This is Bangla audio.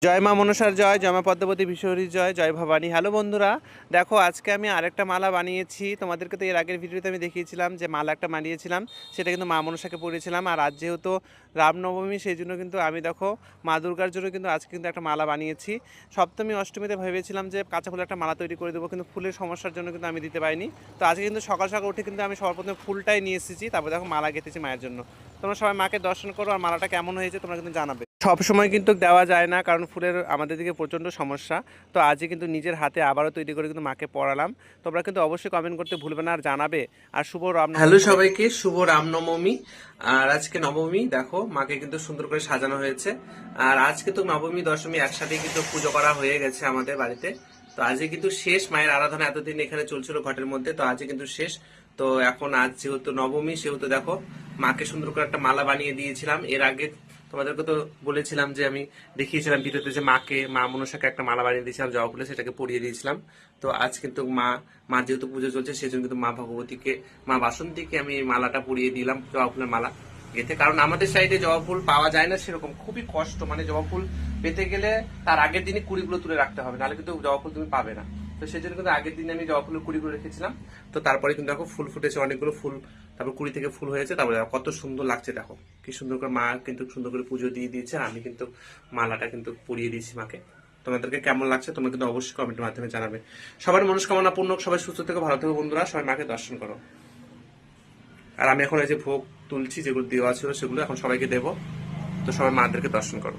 জয় মা মনসার জয়, জয় মা পদ্মাবতী বিশ্বহরীর জয়, জয় ভবানী। হ্যালো বন্ধুরা, দেখো আজকে আমি আরেকটা মালা বানিয়েছি। তোমাদেরকে তো এর আগের ভিডিওতে আমি দেখিয়েছিলাম যে মালা একটা বানিয়েছিলাম, সেটা কিন্তু মা মনসাকে পরিয়েছিলাম। আর আজ যেহেতু রামনবমী, সেই জন্য কিন্তু আমি দেখো মা দুর্গার জন্য কিন্তু আজকে কিন্তু একটা মালা বানিয়েছি। সপ্তমী অষ্টমীতে ভেবেছিলাম যে কাঁচা ফুলের একটা মালা তৈরি করে দেবো, কিন্তু ফুলের সমস্যার জন্য কিন্তু আমি দিতে পারিনি। তো আজকে কিন্তু সকাল সকাল উঠে কিন্তু আমি সবার প্রথমে ফুলটাই নিয়ে এসেছি, তারপর দেখো মালা গেঁথেছি মায়ের জন্য। তোমরা সবাই মাকে দর্শন করো, আর মালাটা কেমন হয়েছে তোমরা কিন্তু জানাবে। সব সময় কিন্তু দেওয়া যায় না, কারণ ফুলের আমাদের দিকে প্রচণ্ড সমস্যা। তো আজকে কিন্তু নিজের হাতে আবারও তৈরি করে কিন্তু মাকে পড়ালাম। তোমরা কিন্তু অবশ্যই কমেন্ট করতে ভুলবে না, আর জানাবে। আর শুভ রামনবমী। হ্যালো সবাইকে, শুভ রামনবমী। আর আজকে নবমী, দেখো মাকে কিন্তু সুন্দর করে সাজানো হয়েছে। আর আজকে তো নবমী দশমী একসাথে কিন্তু পুজো করা হয়ে গেছে আমাদের বাড়িতে। তো আজকে কিন্তু শেষ মায়ের আরাধনা, এতদিন এখানে চলছিল ঘটের মধ্যে, তো আজকে কিন্তু শেষ। তো এখন আজ যেহেতু নবমী, সেহেতু দেখো মাকে সুন্দর করে একটা মালা বানিয়ে দিয়েছিলাম। এর আগে তোমাদেরকে তো বলেছিলাম যে আমি দেখিয়েছিলাম ভিডিওতে যে মা মনসাকে একটা মালা বানিয়ে দিয়েছিলাম জবা ফুলে, সেটাকে পরিয়ে দিয়েছিলাম। তো আজ কিন্তু মা যেহেতু পুজো চলছে, সেই জন্য কিন্তু মা ভগবতীকে, মা বাসন্তীকে আমি মালাটা পরিয়ে দিলাম, জবা ফুলের মালা গেঁথে। কারণ আমাদের সাইডে জবা ফুল পাওয়া যায় না সেরকম, খুবই কষ্ট। মানে জবা ফুল পেতে গেলে তার আগের দিনই কুড়িগুলো তুলে রাখতে হবে, নাহলে কিন্তু জবা ফুল তুমি পাবে না। তো সেই জন্য কিন্তু আগের দিনে আমি জবা ফুলের কুড়িগুলো রেখেছিলাম। তো তারপরে কিন্তু দেখো ফুল ফুটেছে অনেকগুলো ফুল, তারপর কুড়ি থেকে ফুল হয়েছে। তারপরে কত সুন্দর লাগছে, দেখো কি সুন্দর করে মা কিন্তু সুন্দর করে পুজো দিয়ে দিয়েছে। আর আমি কিন্তু মালাটা কিন্তু পরিয়ে দিয়েছি মাকে। তোমাদেরকে কেমন লাগছে তোমরা কিন্তু অবশ্যই কমেন্টের মাধ্যমে জানাবে। সবার মনস্কামনা পূর্ণ, সবাই সুস্থ থেকে ভালো থেকো বন্ধুরা, সবাই মাকে দর্শন করো। আর আমি এখন এই যে ভোগ তুলছি, যেগুলো দেওয়া ছিল সেগুলো এখন সবাইকে দেবো। তো সবাই মাদেরকে দর্শন করো।